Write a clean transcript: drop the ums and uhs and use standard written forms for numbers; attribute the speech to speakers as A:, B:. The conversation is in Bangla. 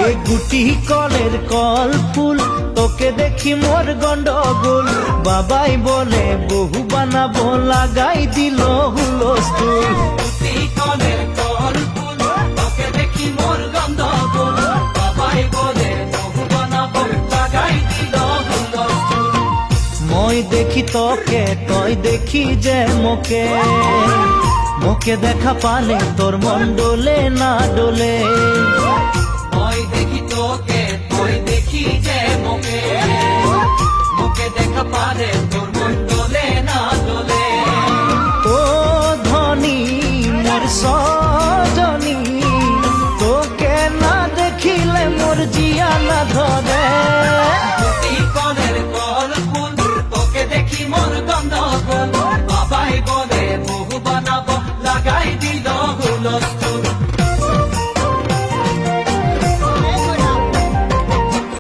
A: এ গুটি কলের কল ফুল তোকে দেখি মোর গন্ডগোল বাবাই বলে বহু বানাবো লাগাই দিল হুলস্থুল
B: গুটি কলের কল ফুল তোকে দেখি মোর গন্ডগোল বাবাই বলে বহু বানাবো লাগাই দিল হুলস্থুল
A: মই দেখি তোকে তই দেখি যে মোকে মোকে দেখা পালে তোর মন ডোলে না ডোলে
B: মই দেখি তোকে তুই দেখি যে মোকে মোকে দেখা পারে তোর মন ডোলে না ডোলে
A: ও ধনী মোর সজনী তোকে না দেখিলে মোর জিয়া না ধরে